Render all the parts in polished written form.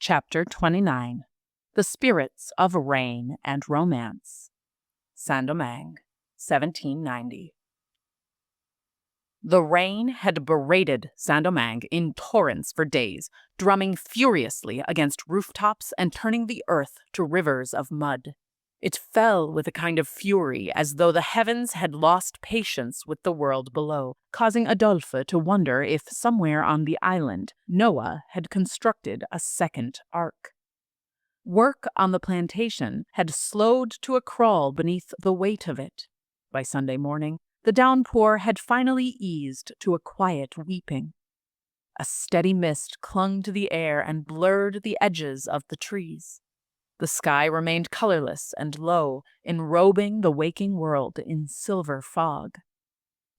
Chapter 29. The Spirits of Rain and Romance. Saint-Domingue, 1790. The rain had berated Saint-Domingue in torrents for days, drumming furiously against rooftops and turning the earth to rivers of mud. It fell with a kind of fury, as though the heavens had lost patience with the world below, causing Adolphe to wonder if somewhere on the island Noah had constructed a second ark. Work on the plantation had slowed to a crawl beneath the weight of it. By Sunday morning, the downpour had finally eased to a quiet weeping. A steady mist clung to the air and blurred the edges of the trees. The sky remained colorless and low, enrobing the waking world in silver fog.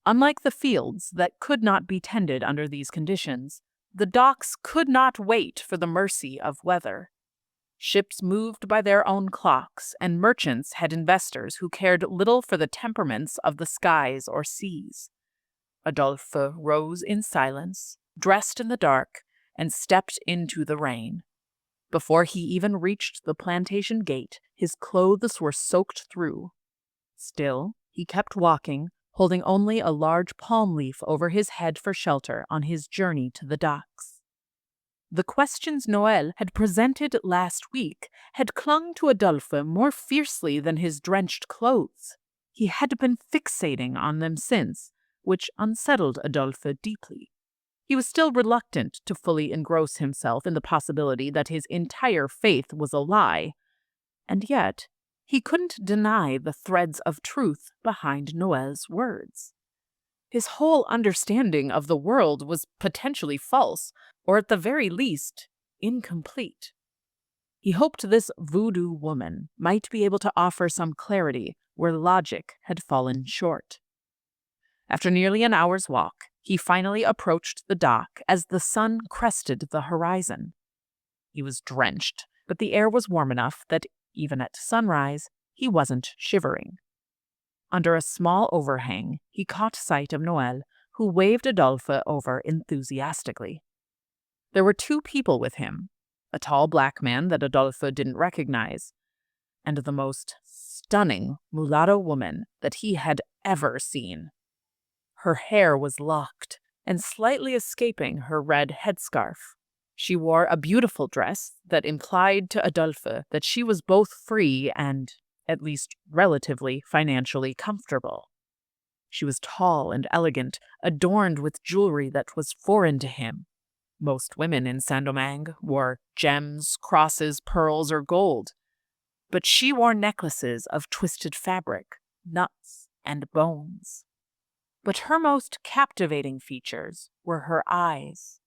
Unlike the fields that could not be tended under these conditions, the docks could not wait for the mercy of weather. Ships moved by their own clocks, and merchants had investors who cared little for the temperaments of the skies or seas. Adolphe rose in silence, dressed in the dark, and stepped into the rain. Before he even reached the plantation gate, his clothes were soaked through. Still, he kept walking, holding only a large palm leaf over his head for shelter on his journey to the docks. The questions Noël had presented last week had clung to Adolphe more fiercely than his drenched clothes. He had been fixating on them since, which unsettled Adolphe deeply. He was still reluctant to fully engross himself in the possibility that his entire faith was a lie, and yet he couldn't deny the threads of truth behind Noël's words. His whole understanding of the world was potentially false, or at the very least, incomplete. He hoped this voodoo woman might be able to offer some clarity where logic had fallen short. After nearly an hour's walk, he finally approached the dock as the sun crested the horizon. He was drenched, but the air was warm enough that, even at sunrise, he wasn't shivering. Under a small overhang, he caught sight of Noël, who waved Adolphe over enthusiastically. There were two people with him, a tall black man that Adolphe didn't recognize, and the most stunning mulatto woman that he had ever seen. Her hair was locked and slightly escaping her red headscarf. She wore a beautiful dress that implied to Adolphe that she was both free and, at least relatively, financially comfortable. She was tall and elegant, adorned with jewelry that was foreign to him. Most women in Saint-Domingue wore gems, crosses, pearls, or gold, but she wore necklaces of twisted fabric, nuts, and bones. But her most captivating features were her eyes.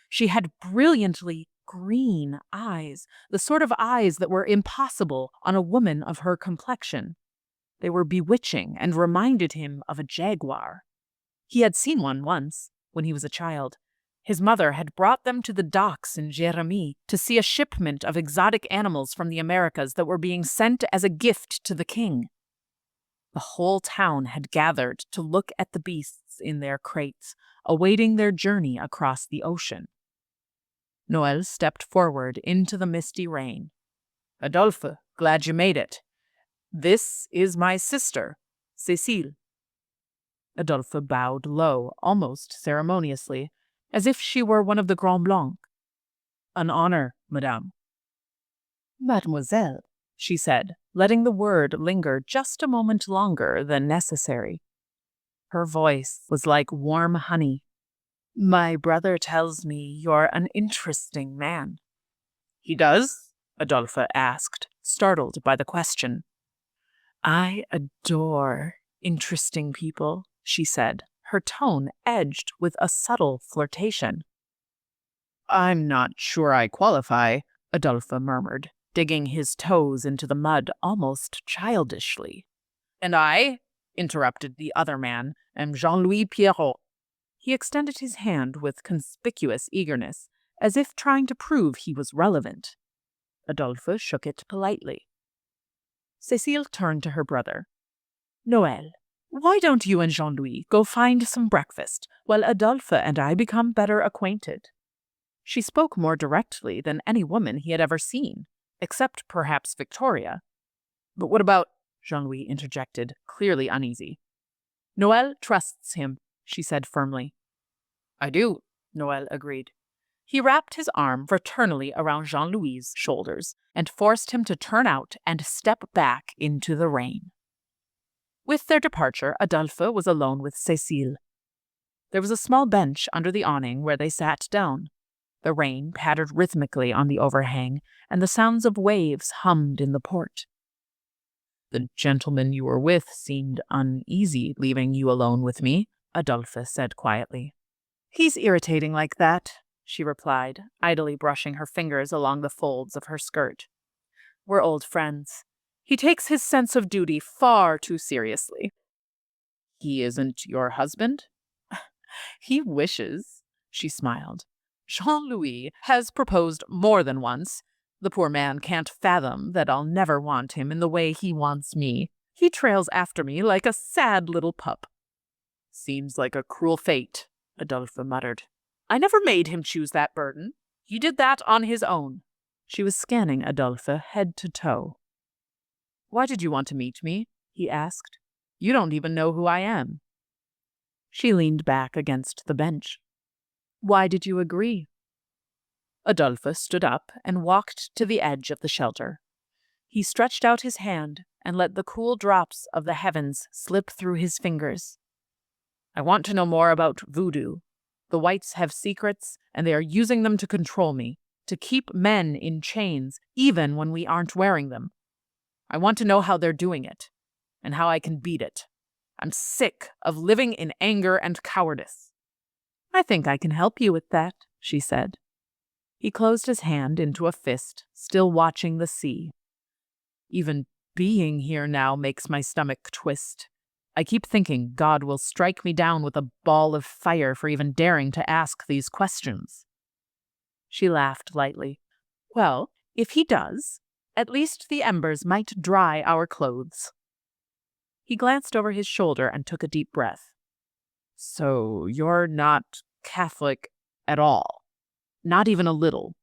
She had brilliantly green eyes, the sort of eyes that were impossible on a woman of her complexion. They were bewitching and reminded him of a jaguar. He had seen one once, when he was a child. His mother had brought them to the docks in Jérémie to see a shipment of exotic animals from the Americas that were being sent as a gift to the king. The whole town had gathered to look at the beasts in their crates, awaiting their journey across the ocean. Noël stepped forward into the misty rain. "Adolphe, glad you made it. This is my sister, Cécile." Adolphe bowed low, almost ceremoniously, as if she were one of the Grand Blancs. "An honor, madame." "Mademoiselle," she said, letting the word linger just a moment longer than necessary. Her voice was like warm honey. "My brother tells me you're an interesting man." "He does?" Adolphe asked, startled by the question. "I adore interesting people," she said, her tone edged with a subtle flirtation. "I'm not sure I qualify," Adolphe murmured, digging his toes into the mud almost childishly. "And I," interrupted the other man, "am Jean-Louis Pierrot." He extended his hand with conspicuous eagerness, as if trying to prove he was relevant. Adolphe shook it politely. Cécile turned to her brother. "Noël, why don't you and Jean-Louis go find some breakfast while Adolphe and I become better acquainted?" She spoke more directly than any woman he had ever seen, except perhaps Victoria. But what about, Jean-Louis interjected, clearly uneasy. Noel trusts him, she said firmly. I do, Noel agreed. He wrapped his arm fraternally around Jean-Louis's shoulders and forced him to turn out and step back into the rain. With their departure, Adolphe was alone with Cécile. There was a small bench under the awning where they sat down. The rain pattered rhythmically on the overhang, and the sounds of waves hummed in the port. The gentleman you were with seemed uneasy leaving you alone with me, Adolphe said quietly. He's irritating like that, she replied, idly brushing her fingers along the folds of her skirt. We're old friends. He takes his sense of duty far too seriously. He isn't your husband? He wishes, she smiled. Jean-Louis has proposed more than once. The poor man can't fathom that I'll never want him in the way he wants me. He trails after me like a sad little pup. Seems like a cruel fate, Adolphe muttered. I never made him choose that burden. He did that on his own. She was scanning Adolphe head to toe. Why did you want to meet me? He asked. You don't even know who I am. She leaned back against the bench. Why did you agree? Adolphe stood up and walked to the edge of the shelter. He stretched out his hand and let the cool drops of the heavens slip through his fingers. I want to know more about voodoo. The whites have secrets, and they are using them to control me, to keep men in chains, even when we aren't wearing them. I want to know how they're doing it, and how I can beat it. I'm sick of living in anger and cowardice. I think I can help you with that, she said. He closed his hand into a fist, still watching the sea. Even being here now makes my stomach twist. I keep thinking God will strike me down with a ball of fire for even daring to ask these questions. She laughed lightly. Well, if he does, at least the embers might dry our clothes. He glanced over his shoulder and took a deep breath. So you're not Catholic at all? Not even a little?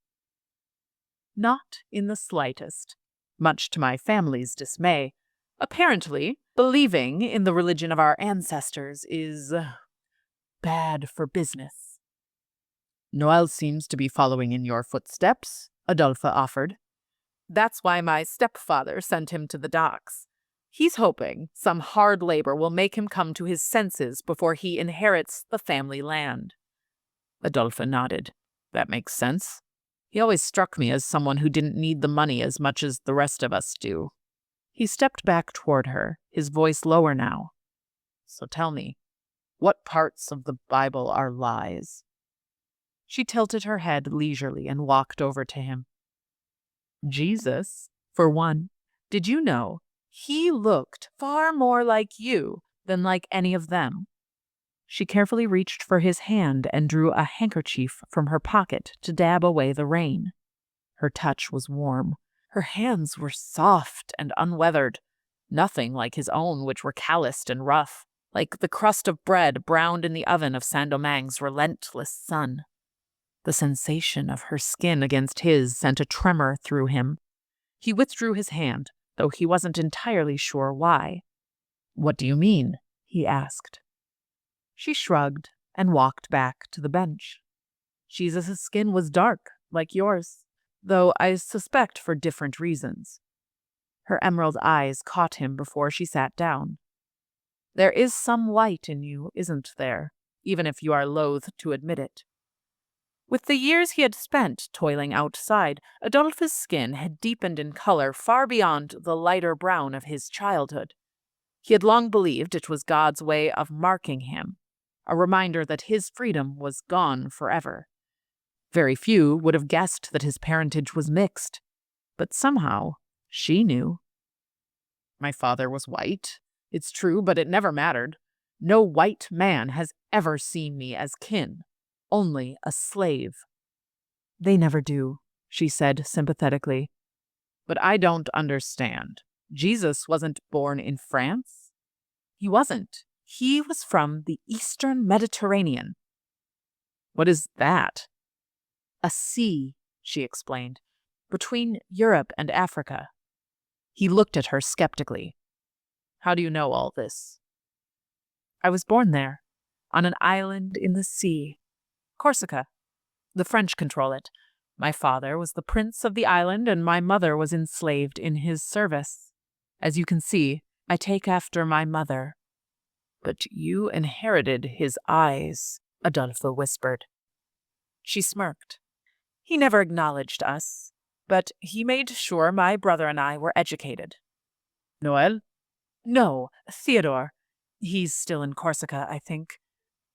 Not in the slightest, much to my family's dismay. Apparently, believing in the religion of our ancestors is bad for business. Noel seems to be following in your footsteps, Adolphe offered. That's why my stepfather sent him to the docks. He's hoping some hard labor will make him come to his senses before he inherits the family land. Adolphe nodded. That makes sense. He always struck me as someone who didn't need the money as much as the rest of us do. He stepped back toward her, his voice lower now. So tell me, what parts of the Bible are lies? She tilted her head leisurely and walked over to him. Jesus, for one. Did you know he looked far more like you than like any of them? She carefully reached for his hand and drew a handkerchief from her pocket to dab away the rain. Her touch was warm. Her hands were soft and unweathered, nothing like his own, which were calloused and rough, like the crust of bread browned in the oven of Saint-Domingue's relentless sun. The sensation of her skin against his sent a tremor through him. He withdrew his hand, though he wasn't entirely sure why. What do you mean? He asked. She shrugged and walked back to the bench. Jesus' skin was dark, like yours, though I suspect for different reasons. Her emerald eyes caught him before she sat down. There is some white in you, isn't there, even if you are loath to admit it. With the years he had spent toiling outside, Adolphe's skin had deepened in color far beyond the lighter brown of his childhood. He had long believed it was God's way of marking him, a reminder that his freedom was gone forever. Very few would have guessed that his parentage was mixed, but somehow she knew. My father was white, it's true, but it never mattered. No white man has ever seen me as kin, only a slave. They never do, she said sympathetically. But I don't understand. Jesus wasn't born in France? He wasn't. He was from the Eastern Mediterranean. What is that? A sea, she explained, between Europe and Africa. He looked at her skeptically. How do you know all this? I was born there, on an island in the sea. Corsica. The French control it. My father was the prince of the island, and my mother was enslaved in his service. As you can see, I take after my mother. But you inherited his eyes, Adolphe whispered. She smirked. He never acknowledged us, but he made sure my brother and I were educated. Noel? No, Theodore. He's still in Corsica, I think.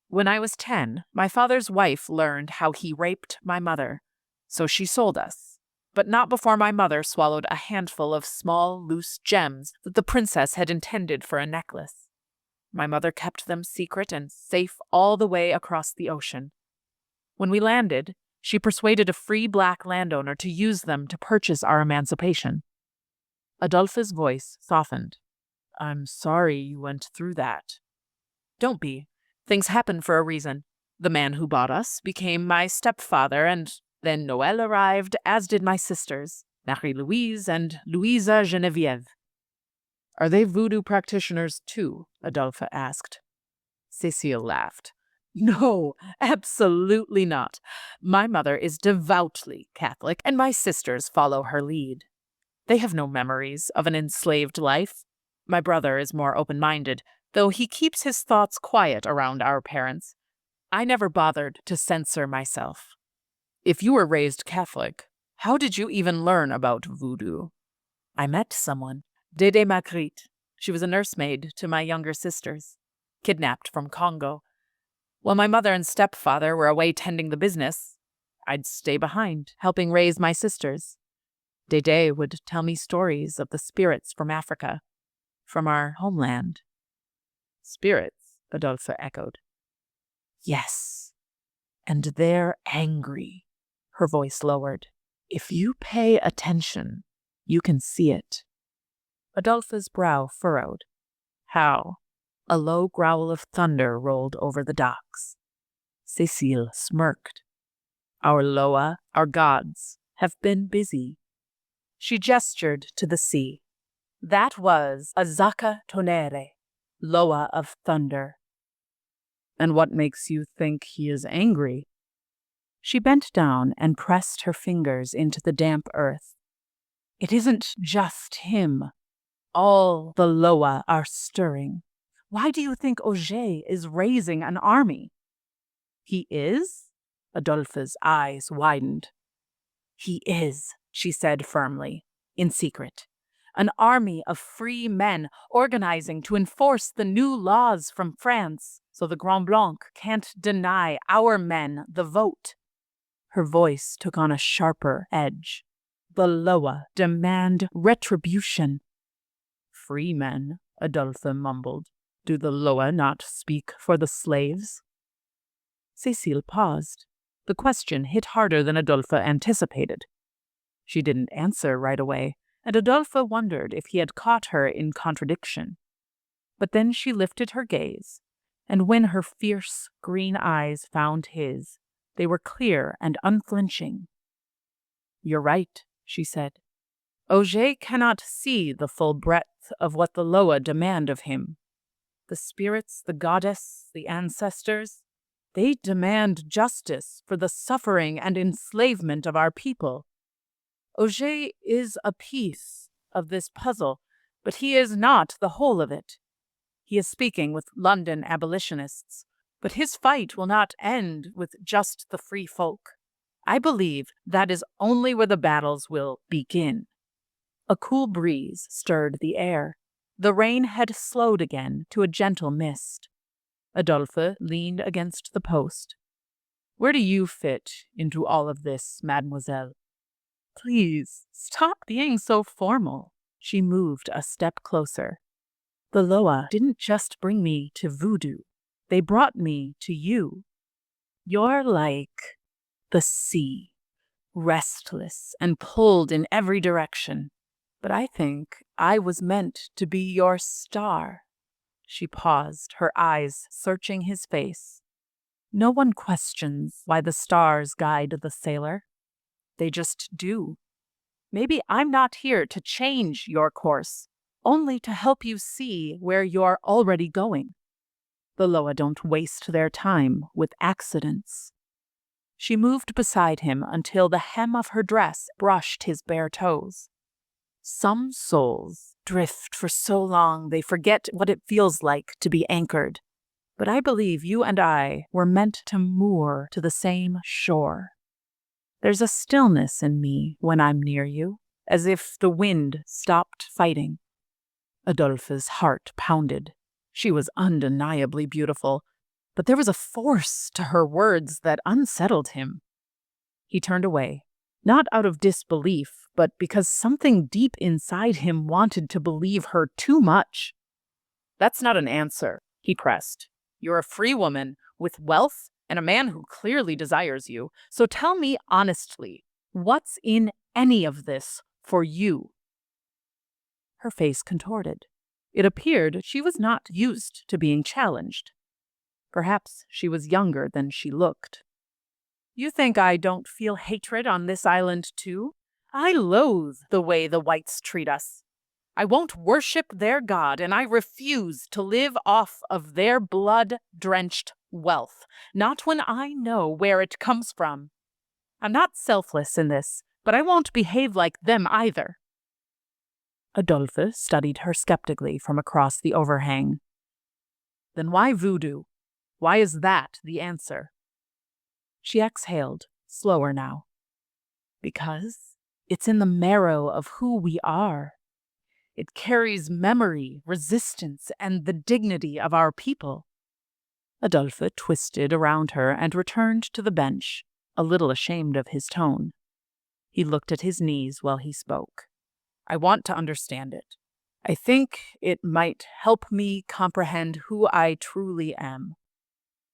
When I was 10, my father's wife learned how he raped my mother, so she sold us. But not before my mother swallowed a handful of small, loose gems that the princess had intended for a necklace. My mother kept them secret and safe all the way across the ocean. When we landed, she persuaded a free black landowner to use them to purchase our emancipation. Adolphe's voice softened. I'm sorry you went through that. Don't be. Things happen for a reason. The man who bought us became my stepfather, and then Noel arrived, as did my sisters, Marie-Louise and Louisa Geneviève. Are they voodoo practitioners too? Adolphe asked. Cécile laughed. No, absolutely not. My mother is devoutly Catholic, and my sisters follow her lead. They have no memories of an enslaved life. My brother is more open-minded, though he keeps his thoughts quiet around our parents. I never bothered to censor myself. If you were raised Catholic, how did you even learn about voodoo? I met someone, Dédé Magritte. She was a nursemaid to my younger sisters, kidnapped from Congo. While my mother and stepfather were away tending the business, I'd stay behind, helping raise my sisters. Dédé would tell me stories of the spirits from Africa, from our homeland. Spirits, Adolphe echoed. Yes, and they're angry. Her voice lowered. If you pay attention, you can see it. Adolphe's brow furrowed. How? A low growl of thunder rolled over the docks. Cécile smirked. Our Loa, our gods, have been busy. She gestured to the sea. That was Azaka Tonere, Loa of thunder. And what makes you think he is angry? She bent down and pressed her fingers into the damp earth. It isn't just him. All the Loa are stirring. Why do you think Auger is raising an army? He is? Adolphe's eyes widened. He is, she said firmly, in secret. An army of free men organizing to enforce the new laws from France so the Grand Blanc can't deny our men the vote. Her voice took on a sharper edge. The Loa demand retribution. Free men, Adolphe mumbled. Do the Loa not speak for the slaves? Cécile paused. The question hit harder than Adolphe anticipated. She didn't answer right away, and Adolphe wondered if he had caught her in contradiction. But then she lifted her gaze, and when her fierce green eyes found his, they were clear and unflinching. You're right, she said. Auger cannot see the full breadth of what the Loa demand of him. The spirits, the goddess, the ancestors, they demand justice for the suffering and enslavement of our people. Auger is a piece of this puzzle, but he is not the whole of it. He is speaking with London abolitionists, but his fight will not end with just the free folk. I believe that is only where the battles will begin. A cool breeze stirred the air. The rain had slowed again to a gentle mist. Adolphe leaned against the post. Where do you fit into all of this, mademoiselle? Please, stop being so formal. She moved a step closer. The Loa didn't just bring me to voodoo. They brought me to you. You're like the sea, restless and pulled in every direction. But I think I was meant to be your star. She paused, her eyes searching his face. No one questions why the stars guide the sailor. They just do. Maybe I'm not here to change your course, only to help you see where you're already going. The Loa don't waste their time with accidents. She moved beside him until the hem of her dress brushed his bare toes. Some souls drift for so long they forget what it feels like to be anchored. But I believe you and I were meant to moor to the same shore. There's a stillness in me when I'm near you, as if the wind stopped fighting. Adolphe's heart pounded. She was undeniably beautiful, but there was a force to her words that unsettled him. He turned away, not out of disbelief, but because something deep inside him wanted to believe her too much. That's not an answer, he pressed. You're a free woman with wealth and a man who clearly desires you. So tell me honestly, what's in any of this for you? Her face contorted. It appeared she was not used to being challenged. Perhaps she was younger than she looked. You think I don't feel hatred on this island too? I loathe the way the whites treat us. I won't worship their god, and I refuse to live off of their blood-drenched wealth, not when I know where it comes from. I'm not selfless in this, but I won't behave like them either. Adolphe studied her skeptically from across the overhang. Then why voodoo? Why is that the answer? She exhaled, slower now. Because it's in the marrow of who we are. It carries memory, resistance, and the dignity of our people. Adolphe twisted around her and returned to the bench, a little ashamed of his tone. He looked at his knees while he spoke. I want to understand it. I think it might help me comprehend who I truly am.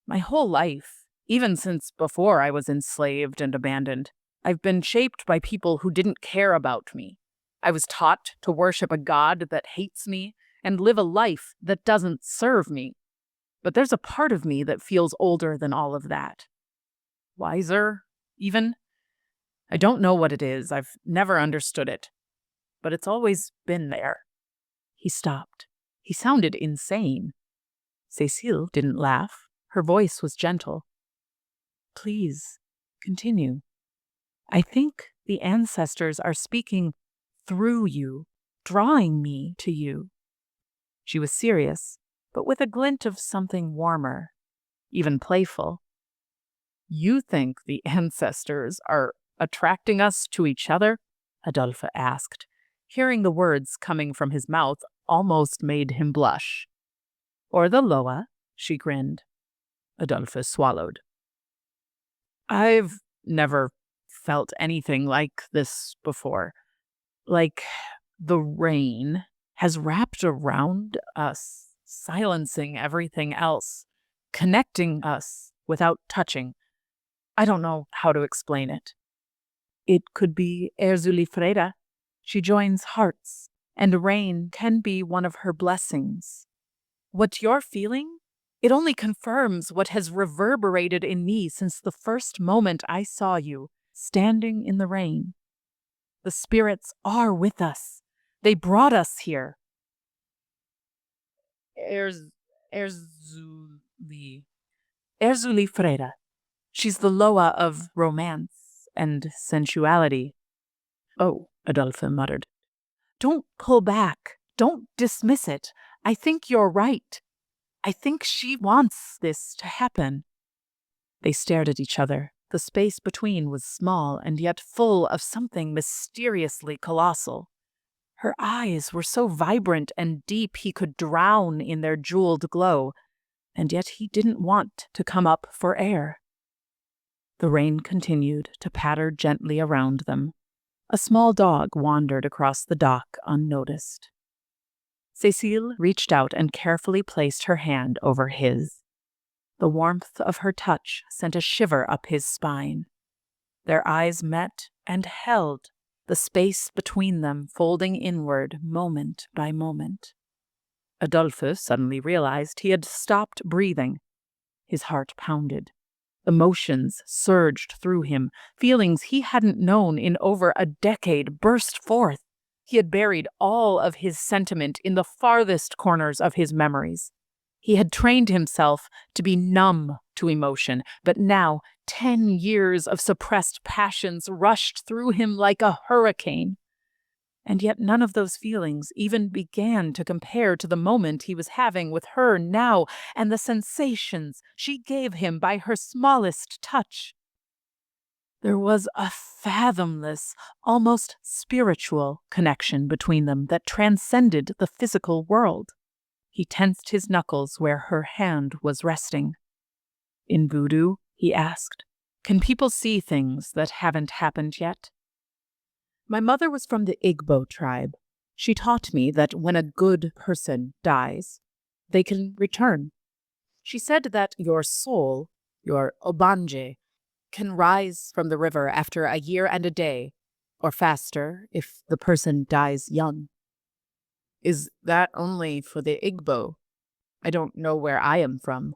My whole life, even since before I was enslaved and abandoned, I've been shaped by people who didn't care about me. I was taught to worship a god that hates me and live a life that doesn't serve me. But there's a part of me that feels older than all of that. Wiser, even? I don't know what it is. I've never understood it. But it's always been there. He stopped. He sounded insane. Cécile didn't laugh. Her voice was gentle. Please, continue. I think the ancestors are speaking through you, drawing me to you. She was serious, but with a glint of something warmer, even playful. You think the ancestors are attracting us to each other? Adolphe asked. Hearing the words coming from his mouth almost made him blush. Or the Loa, she grinned. Adolphe swallowed. I've never felt anything like this before. Like the rain has wrapped around us, silencing everything else, connecting us without touching. I don't know how to explain it. It could be Erzulifreda. She joins hearts, and rain can be one of her blessings. What you're feeling, it only confirms what has reverberated in me since the first moment I saw you, standing in the rain. The spirits are with us. They brought us here. Erzulifreda. She's the Loa of romance and sensuality. Oh, Adolphe muttered. Don't pull back. Don't dismiss it. I think you're right. I think she wants this to happen. They stared at each other. The space between was small and yet full of something mysteriously colossal. Her eyes were so vibrant and deep he could drown in their jeweled glow, and yet he didn't want to come up for air. The rain continued to patter gently around them. A small dog wandered across the dock unnoticed. Cécile reached out and carefully placed her hand over his. The warmth of her touch sent a shiver up his spine. Their eyes met and held, the space between them folding inward moment by moment. Adolphe suddenly realized he had stopped breathing. His heart pounded. Emotions surged through him. Feelings he hadn't known in over a decade burst forth. He had buried all of his sentiment in the farthest corners of his memories. He had trained himself to be numb to emotion, but now 10 years of suppressed passions rushed through him like a hurricane. And yet none of those feelings even began to compare to the moment he was having with her now and the sensations she gave him by her smallest touch. There was a fathomless, almost spiritual connection between them that transcended the physical world. He tensed his knuckles where her hand was resting. In voodoo, he asked, can people see things that haven't happened yet? My mother was from the Igbo tribe. She taught me that when a good person dies, they can return. She said that your soul, your obanje, can rise from the river after a year and a day, or faster if the person dies young. Is that only for the Igbo? I don't know where I am from.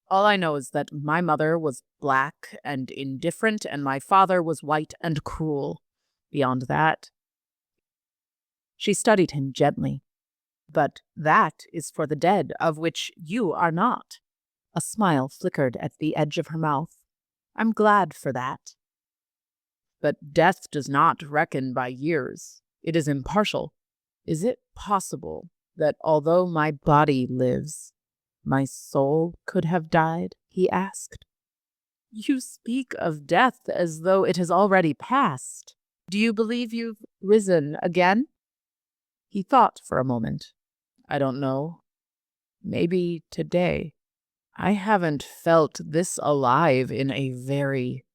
All I know is that my mother was black and indifferent, and my father was white and cruel. Beyond that, she studied him gently. But that is for the dead, of which you are not. A smile flickered at the edge of her mouth. I'm glad for that. But death does not reckon by years. It is impartial. Is it possible that although my body lives, my soul could have died? He asked. You speak of death as though it has already passed. Do you believe you've risen again? He thought for a moment. I don't know. Maybe today. I haven't felt this alive in a very,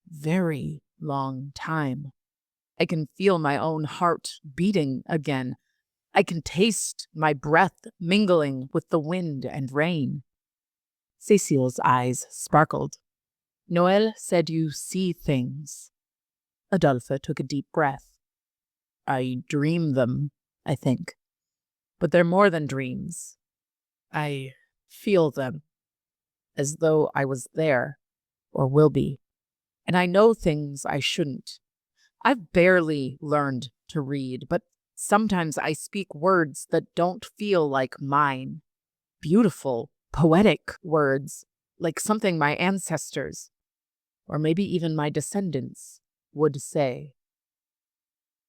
very long time. I can feel my own heart beating again. I can taste my breath mingling with the wind and rain. Cecile's eyes sparkled. Noel said you see things. Adolphe took a deep breath. I dream them, I think. But they're more than dreams. I feel them, as though I was there, or will be. And I know things I shouldn't. I've barely learned to read, but sometimes I speak words that don't feel like mine. Beautiful, poetic words, like something my ancestors, or maybe even my descendants, would say.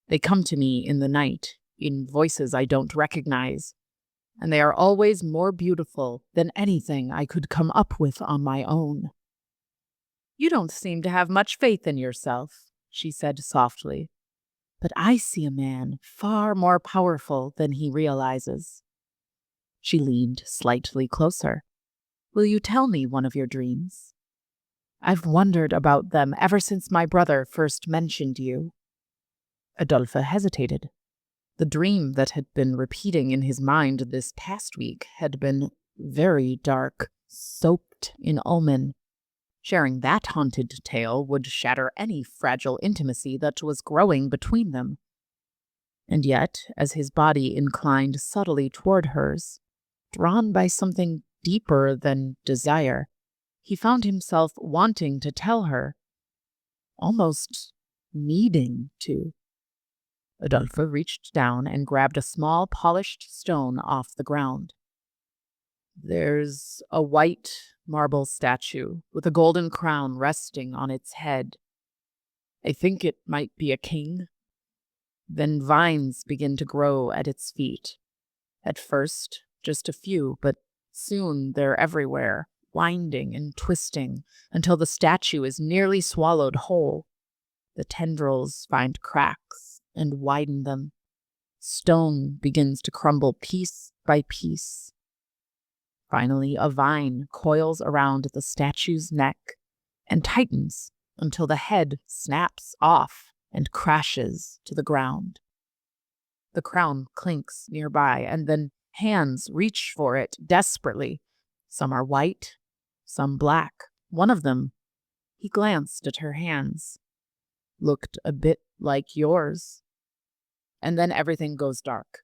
They come to me in the night, in voices I don't recognize, and they are always more beautiful than anything I could come up with on my own. You don't seem to have much faith in yourself, she said softly, but I see a man far more powerful than he realizes. She leaned slightly closer. Will you tell me one of your dreams? I've wondered about them ever since my brother first mentioned you. Adolphe hesitated. The dream that had been repeating in his mind this past week had been very dark, soaked in omen. Sharing that haunted tale would shatter any fragile intimacy that was growing between them. And yet, as his body inclined subtly toward hers, drawn by something deeper than desire, he found himself wanting to tell her, almost needing to. Adolphe reached down and grabbed a small polished stone off the ground. There's a white marble statue with a golden crown resting on its head. I think it might be a king. Then vines begin to grow at its feet. At first, just a few, but soon they're everywhere, winding and twisting until the statue is nearly swallowed whole. The tendrils find cracks and widen them. Stone begins to crumble piece by piece. Finally, a vine coils around the statue's neck and tightens until the head snaps off and crashes to the ground. The crown clinks nearby, and then hands reach for it desperately. Some are white, some black. One of them, he glanced at her hands, looked a bit like yours. And then everything goes dark.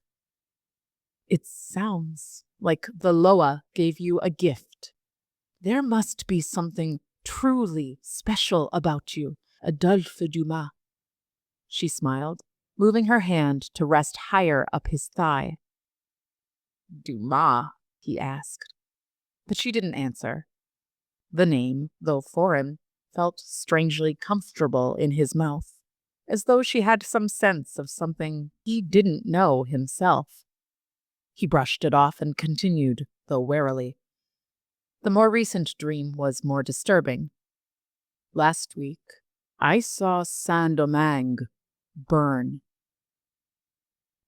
It sounds like the Loa gave you a gift. There must be something truly special about you, Adolphe Dumas." She smiled, moving her hand to rest higher up his thigh. "Dumas?" he asked. But she didn't answer. The name, though foreign, felt strangely comfortable in his mouth, as though she had some sense of something he didn't know himself. He brushed it off and continued, though warily. The more recent dream was more disturbing. "Last week, I saw Saint-Domingue burn."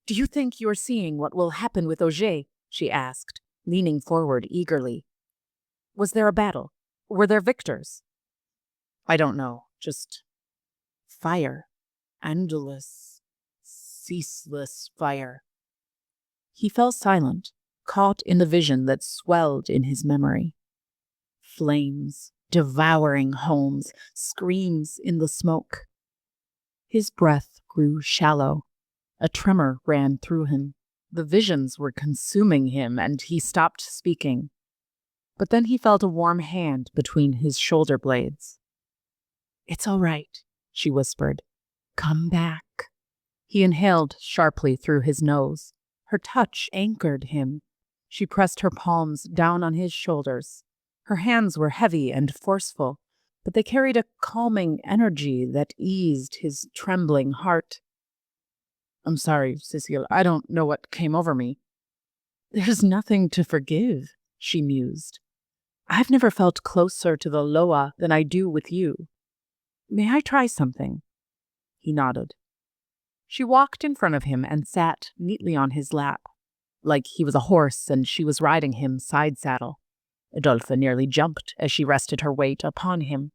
"Do you think you are seeing what will happen with Auger?" she asked, leaning forward eagerly. "Was there a battle? Were there victors?" "I don't know. Just fire. Endless, ceaseless fire." He fell silent, caught in the vision that swelled in his memory. Flames, devouring homes, screams in the smoke. His breath grew shallow. A tremor ran through him. The visions were consuming him, and he stopped speaking. But then he felt a warm hand between his shoulder blades. "It's all right," she whispered. "Come back." He inhaled sharply through his nose. Her touch anchored him. She pressed her palms down on his shoulders. Her hands were heavy and forceful, but they carried a calming energy that eased his trembling heart. "I'm sorry, Cécile. I don't know what came over me." "There's nothing to forgive," she mused. "I've never felt closer to the Loa than I do with you. May I try something?" He nodded. She walked in front of him and sat neatly on his lap, like he was a horse and she was riding him side saddle. Adolphe nearly jumped as she rested her weight upon him,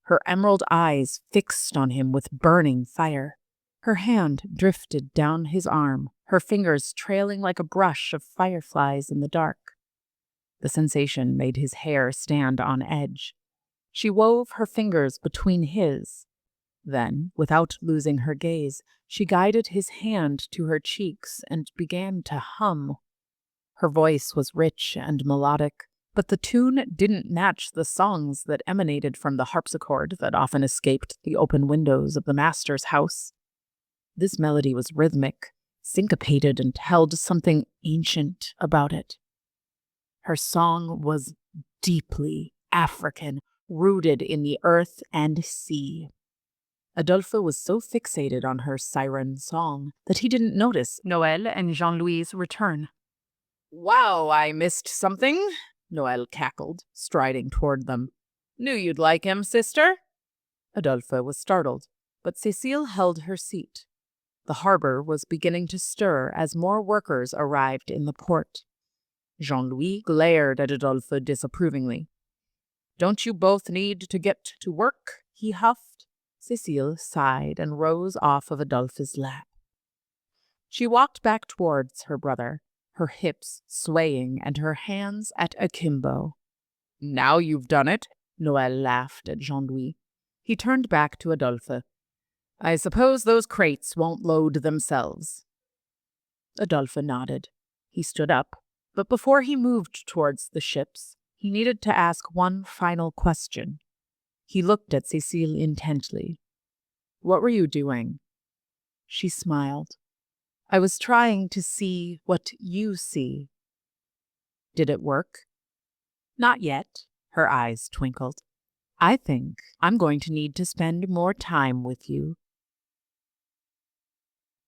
her emerald eyes fixed on him with burning fire. Her hand drifted down his arm, her fingers trailing like a brush of fireflies in the dark. The sensation made his hair stand on edge. She wove her fingers between his. Then, without losing her gaze, she guided his hand to her cheeks and began to hum. Her voice was rich and melodic, but the tune didn't match the songs that emanated from the harpsichord that often escaped the open windows of the master's house. This melody was rhythmic, syncopated, and held something ancient about it. Her song was deeply African, rooted in the earth and sea. Adolphe was so fixated on her siren song that he didn't notice Noël and Jean-Louis's return. "Wow, I missed something," Noël cackled, striding toward them. "Knew you'd like him, sister." Adolphe was startled, but Cécile held her seat. The harbor was beginning to stir as more workers arrived in the port. Jean-Louis glared at Adolphe disapprovingly. "Don't you both need to get to work?" he huffed. Cécile sighed and rose off of Adolphe's lap. She walked back towards her brother, her hips swaying and her hands at akimbo. "Now you've done it," Noël laughed at Jean-Louis. He turned back to Adolphe. "I suppose those crates won't load themselves." Adolphe nodded. He stood up, but before he moved towards the ships, he needed to ask one final question. He looked at Cécile intently. "What were you doing?" She smiled. "I was trying to see what you see." "Did it work?" "Not yet." Her eyes twinkled. "I think I'm going to need to spend more time with you